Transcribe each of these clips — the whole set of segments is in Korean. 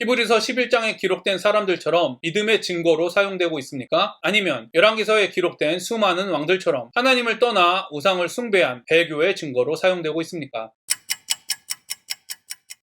히브리서 11장에 기록된 사람들처럼 믿음의 증거로 사용되고 있습니까? 아니면 열왕기서에 기록된 수많은 왕들처럼 하나님을 떠나 우상을 숭배한 배교의 증거로 사용되고 있습니까?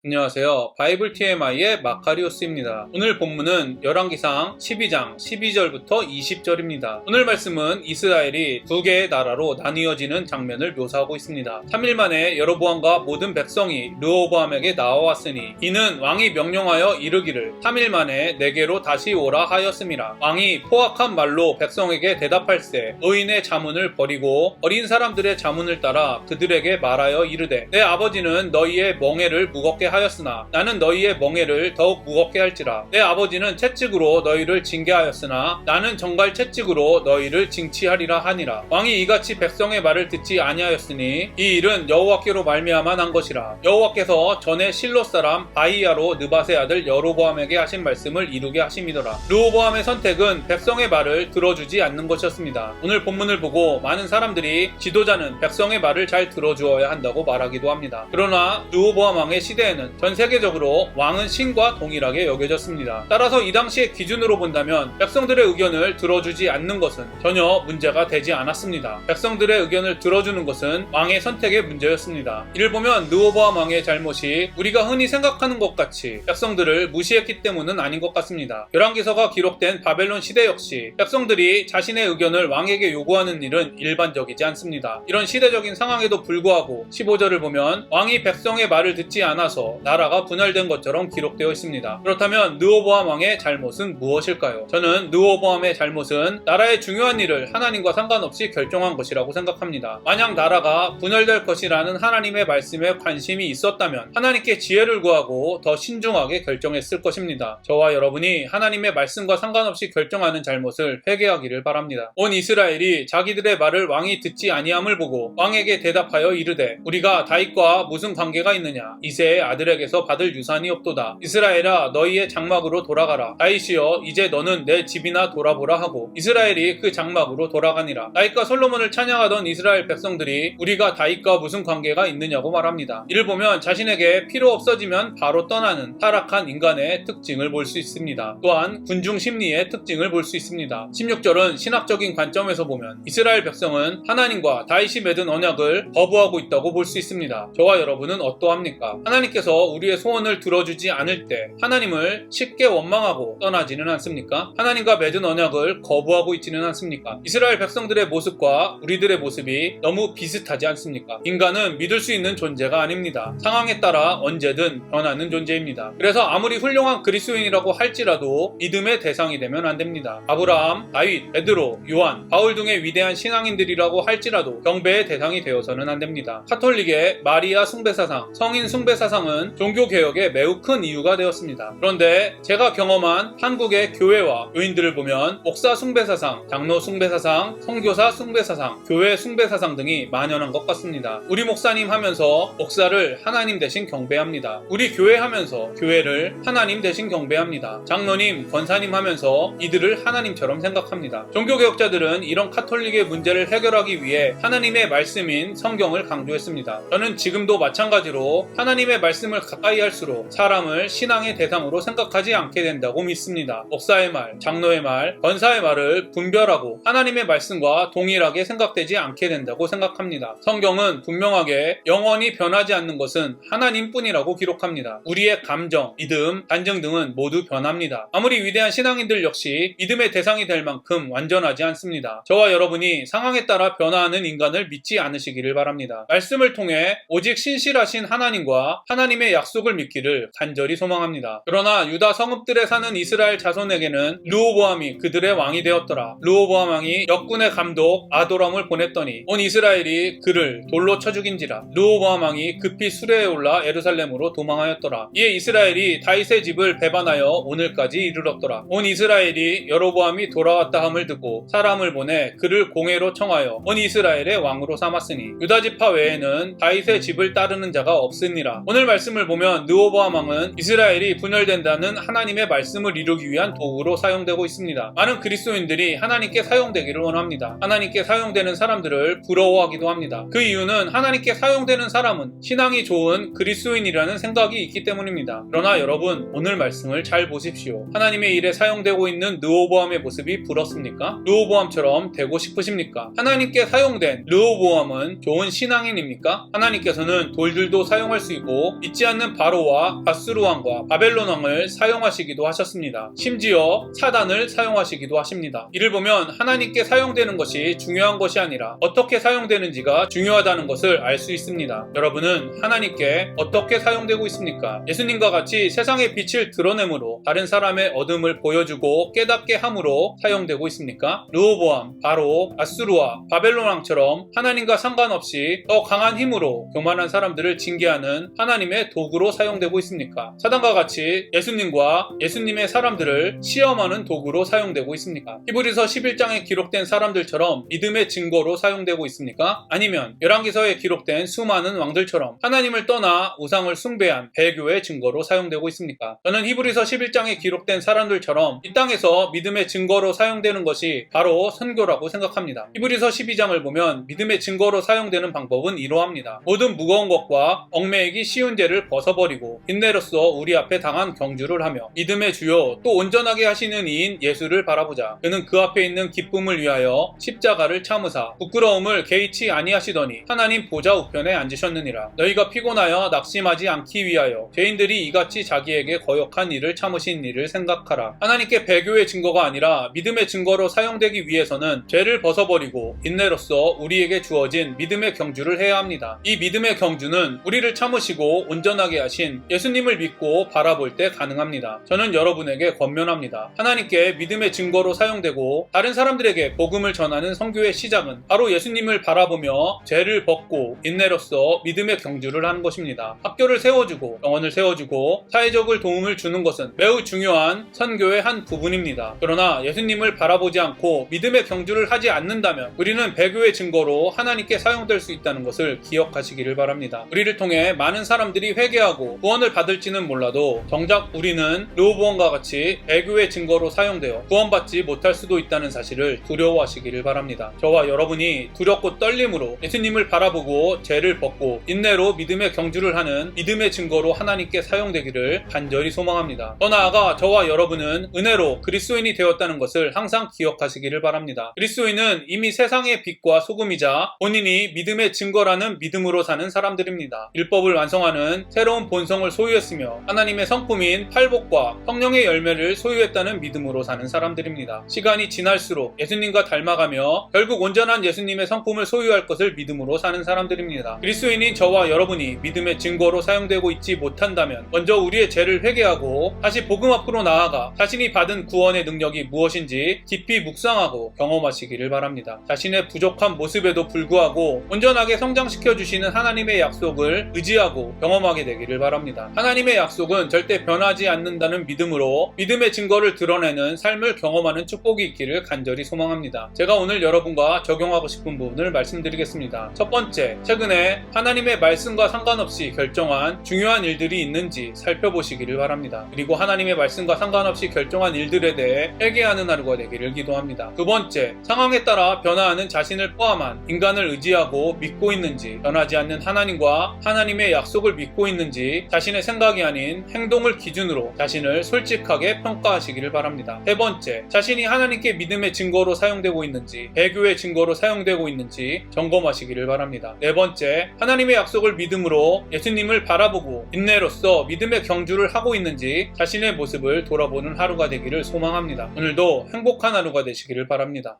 안녕하세요. 바이블 TMI의 마카리오스입니다. 오늘 본문은 열왕기상 12장 12절부터 20절입니다. 오늘 말씀은 이스라엘이 두 개의 나라로 나뉘어지는 장면을 묘사하고 있습니다. 3일 만에 여로보암과 모든 백성이 르호보암에게 나와왔으니 이는 왕이 명령하여 이르기를 3일 만에 내게로 다시 오라 하였음이라. 왕이 포악한 말로 백성에게 대답할세 의인의 자문을 버리고 어린 사람들의 자문을 따라 그들에게 말하여 이르되 내 아버지는 너희의 멍에를 무겁게 하였으나 나는 너희의 멍에를 더욱 무겁게 할지라. 내 아버지는 채찍으로 너희를 징계하였으나 나는 정갈 채찍으로 너희를 징치하리라 하니라. 왕이 이같이 백성의 말을 듣지 아니하였으니 이 일은 여호와께로 말미암아 난 것이라. 여호와께서 전에 실로 사람 바이야로 느밧의 아들 여로보암에게 하신 말씀을 이루게 하심이더라. 르호보암의 선택은 백성의 말을 들어주지 않는 것이었습니다. 오늘 본문을 보고 많은 사람들이 지도자는 백성의 말을 잘 들어주어야 한다고 말하기도 합니다. 그러나 르호보암 왕의 시대에는 전 세계적으로 왕은 신과 동일하게 여겨졌습니다. 따라서 이 당시의 기준으로 본다면 백성들의 의견을 들어주지 않는 것은 전혀 문제가 되지 않았습니다. 백성들의 의견을 들어주는 것은 왕의 선택의 문제였습니다. 이를 보면 르호보암 왕의 잘못이 우리가 흔히 생각하는 것 같이 백성들을 무시했기 때문은 아닌 것 같습니다. 열왕기서가 기록된 바벨론 시대 역시 백성들이 자신의 의견을 왕에게 요구하는 일은 일반적이지 않습니다. 이런 시대적인 상황에도 불구하고 15절을 보면 왕이 백성의 말을 듣지 않아서 나라가 분열된 것처럼 기록되어 있습니다. 그렇다면 르호보암 왕의 잘못은 무엇일까요? 저는 르호보암의 잘못은 나라의 중요한 일을 하나님과 상관없이 결정한 것이라고 생각합니다. 만약 나라가 분열될 것이라는 하나님의 말씀에 관심이 있었다면 하나님께 지혜를 구하고 더 신중하게 결정했을 것입니다. 저와 여러분이 하나님의 말씀과 상관없이 결정하는 잘못을 회개하기를 바랍니다. 온 이스라엘이 자기들의 말을 왕이 듣지 아니함을 보고 왕에게 대답하여 이르되 우리가 다윗과 무슨 관계가 있느냐? 이새의 아들에게서 받을 유산이 없도다. 이스라엘아 너희의 장막으로 돌아가라. 다윗이여 이제 너는 내 집이나 돌아보라 하고 이스라엘이 그 장막으로 돌아가니라. 다윗과 솔로몬을 찬양하던 이스라엘 백성들이 우리가 다윗과 무슨 관계가 있느냐고 말합니다. 이를 보면 자신에게 필요 없어지면 바로 떠나는 타락한 인간의 특징을 볼 수 있습니다. 또한 군중 심리의 특징을 볼 수 있습니다. 16절은 신학적인 관점에서 보면 이스라엘 백성은 하나님과 다윗이 맺은 언약을 거부하고 있다고 볼 수 있습니다. 저와 여러분은 어떠합니까? 하나님께서 우리의 소원을 들어주지 않을 때 하나님을 쉽게 원망하고 떠나지는 않습니까? 하나님과 맺은 언약을 거부하고 있지는 않습니까? 이스라엘 백성들의 모습과 우리들의 모습이 너무 비슷하지 않습니까? 인간은 믿을 수 있는 존재가 아닙니다. 상황에 따라 언제든 변하는 존재입니다. 그래서 아무리 훌륭한 그리스도인이라고 할지라도 믿음의 대상이 되면 안 됩니다. 아브라함, 다윗, 베드로, 요한, 바울 등의 위대한 신앙인들이라고 할지라도 경배의 대상이 되어서는 안 됩니다. 카톨릭의 마리아 숭배사상, 성인 숭배사상은 종교개혁에 매우 큰 이유가 되었습니다. 그런데 제가 경험한 한국의 교회와 교인들을 보면 목사 숭배사상, 장로 숭배사상, 선교사 숭배사상, 교회 숭배사상 등이 만연한 것 같습니다. 우리 목사님 하면서 목사를 하나님 대신 경배합니다. 우리 교회 하면서 교회를 하나님 대신 경배합니다. 장로님, 권사님 하면서 이들을 하나님처럼 생각합니다. 종교개혁자들은 이런 카톨릭의 문제를 해결하기 위해 하나님의 말씀인 성경을 강조했습니다. 저는 지금도 마찬가지로 하나님의 말씀을 가까이 할수록 사람을 신앙의 대상으로 생각하지 않게 된다고 믿습니다. 목사의 말, 장로의 말, 권사의 말을 분별하고 하나님의 말씀과 동일하게 생각되지 않게 된다고 생각합니다. 성경은 분명하게 영원히 변하지 않는 것은 하나님뿐이라고 기록합니다. 우리의 감정, 믿음, 간증 등은 모두 변합니다. 아무리 위대한 신앙인들 역시 믿음의 대상이 될 만큼 완전하지 않습니다. 저와 여러분이 상황에 따라 변화하는 인간을 믿지 않으시기를 바랍니다. 말씀을 통해 오직 신실하신 하나님과 하나님의 약속을 믿기를 간절히 소망합니다. 그러나 유다 성읍들에 사는 이스라엘 자손에게는 르호보암이 그들의 왕이 되었더라. 르호보암 왕이 역군의 감독 아도람을 보냈더니 온 이스라엘이 그를 돌로 쳐 죽인지라. 르호보암 왕이 급히 수레에 올라 예루살렘으로 도망하였더라. 이에 이스라엘이 다윗의 집을 배반하여 오늘까지 이르렀더라. 온 이스라엘이 여로보암이 돌아왔다 함을 듣고 사람을 보내 그를 공회로 청하여 온 이스라엘의 왕으로 삼았으니 유다 지파 외에는 다윗의 집을 따르는 자가 없으니라. 오늘 말씀 말씀을 보면 르호보암 왕은 이스라엘이 분열된다는 하나님의 말씀을 이루기 위한 도구로 사용되고 있습니다. 많은 그리스도인들이 하나님께 사용되기를 원합니다. 하나님께 사용되는 사람들을 부러워하기도 합니다. 그 이유는 하나님께 사용되는 사람은 신앙이 좋은 그리스도인이라는 생각이 있기 때문입니다. 그러나 여러분, 오늘 말씀을 잘 보십시오. 하나님의 일에 사용되고 있는 르호보암의 모습이 부럽습니까? 르호보암처럼 되고 싶으십니까? 하나님께 사용된 르호보암은 좋은 신앙인입니까? 하나님께서는 돌들도 사용할 수 있고 믿지 않는 바로와 아수르 왕과 바벨론 왕을 사용하시기도 하셨습니다. 심지어 사단을 사용하시기도 하십니다. 이를 보면 하나님께 사용되는 것이 중요한 것이 아니라 어떻게 사용되는지가 중요하다는 것을 알 수 있습니다. 여러분은 하나님께 어떻게 사용되고 있습니까? 예수님과 같이 세상의 빛을 드러내므로 다른 사람의 어둠을 보여주고 깨닫게 함으로 사용되고 있습니까? 르호보암, 바로, 아수르와 바벨론 왕처럼 하나님과 상관없이 더 강한 힘으로 교만한 사람들을 징계하는 하나님의 도구로 사용되고 있습니까? 사단과 같이 예수님과 예수님의 사람들을 시험하는 도구로 사용되고 있습니까? 히브리서 11장에 기록된 사람들처럼 믿음의 증거로 사용되고 있습니까? 아니면 열왕기서에 기록된 수많은 왕들처럼 하나님을 떠나 우상을 숭배한 배교의 증거로 사용되고 있습니까? 저는 히브리서 11장에 기록된 사람들처럼 이 땅에서 믿음의 증거로 사용되는 것이 바로 선교라고 생각합니다. 히브리서 12장을 보면 믿음의 증거로 사용되는 방법은 이러합니다. 모든 무거운 것과 얽매이기 쉬운 죄를 벗어버리고 인내로써 우리 앞에 당한 경주를 하며 믿음의 주요 또 온전하게 하시는 이인 예수를 바라보자. 그는 그 앞에 있는 기쁨을 위하여 십자가를 참으사 부끄러움을 개의치 아니하시더니 하나님 보좌 우편에 앉으셨느니라. 너희가 피곤하여 낙심하지 않기 위하여 죄인들이 이같이 자기에게 거역한 일을 참으신 일을 생각하라. 하나님께 배교의 증거가 아니라 믿음의 증거로 사용되기 위해서는 죄를 벗어버리고 인내로써 우리에게 주어진 믿음의 경주를 해야 합니다. 이 믿음의 경주는 우리를 참으시고 온전하게 하신 예수님을 믿고 바라볼 때 가능합니다. 저는 여러분에게 권면합니다. 하나님께 믿음의 증거로 사용되고 다른 사람들에게 복음을 전하는 선교의 시작은 바로 예수님을 바라보며 죄를 벗고 인내로써 믿음의 경주를 하는 것입니다. 학교를 세워주고 병원을 세워주고 사회적을 도움을 주는 것은 매우 중요한 선교의 한 부분입니다. 그러나 예수님을 바라보지 않고 믿음의 경주를 하지 않는다면 우리는 배교의 증거로 하나님께 사용될 수 있다는 것을 기억하시기를 바랍니다. 우리를 통해 많은 사람들이 회개하고 구원을 받을지는 몰라도 정작 우리는 르호보암과 같이 배교의 증거로 사용되어 구원받지 못할 수도 있다는 사실을 두려워하시기를 바랍니다. 저와 여러분이 두렵고 떨림으로 예수님을 바라보고 죄를 벗고 인내로 믿음의 경주를 하는 믿음의 증거로 하나님께 사용되기를 간절히 소망합니다. 더 나아가 저와 여러분은 은혜로 그리스도인이 되었다는 것을 항상 기억하시기를 바랍니다. 그리스도인은 이미 세상의 빛과 소금이자 본인이 믿음의 증거라는 믿음으로 사는 사람들입니다. 율법을 완성하는 새로운 본성을 소유했으며 하나님의 성품인 팔복과 성령의 열매를 소유했다는 믿음으로 사는 사람들입니다. 시간이 지날수록 예수님과 닮아가며 결국 온전한 예수님의 성품을 소유할 것을 믿음으로 사는 사람들입니다. 그리스도인인 저와 여러분이 믿음의 증거로 사용되고 있지 못한다면 먼저 우리의 죄를 회개하고 다시 복음 앞으로 나아가 자신이 받은 구원의 능력이 무엇인지 깊이 묵상하고 경험하시기를 바랍니다. 자신의 부족한 모습에도 불구하고 온전하게 성장시켜 주시는 하나님의 약속을 의지하고 경험하게 되기를 바랍니다. 하나님의 약속은 절대 변하지 않는다는 믿음으로 믿음의 증거를 드러내는 삶을 경험하는 축복이 있기를 간절히 소망합니다. 제가 오늘 여러분과 적용하고 싶은 부분을 말씀드리겠습니다. 첫 번째, 최근에 하나님의 말씀과 상관없이 결정한 중요한 일들이 있는지 살펴보시기를 바랍니다. 그리고 하나님의 말씀과 상관없이 결정한 일들에 대해 회개하는 하루가 되기를 기도합니다. 두 번째, 상황에 따라 변화하는 자신을 포함한 인간을 의지하고 믿고 있는지, 변하지 않는 하나님과 하나님의 약속을 믿고 있는지 자신의 생각이 아닌 행동을 기준으로 자신을 솔직하게 평가하시기를 바랍니다. 세 번째, 자신이 하나님께 믿음의 증거로 사용되고 있는지, 배교의 증거로 사용되고 있는지 점검하시기를 바랍니다. 네 번째, 하나님의 약속을 믿음으로 예수님을 바라보고 인내로써 믿음의 경주를 하고 있는지 자신의 모습을 돌아보는 하루가 되기를 소망합니다. 오늘도 행복한 하루가 되시기를 바랍니다.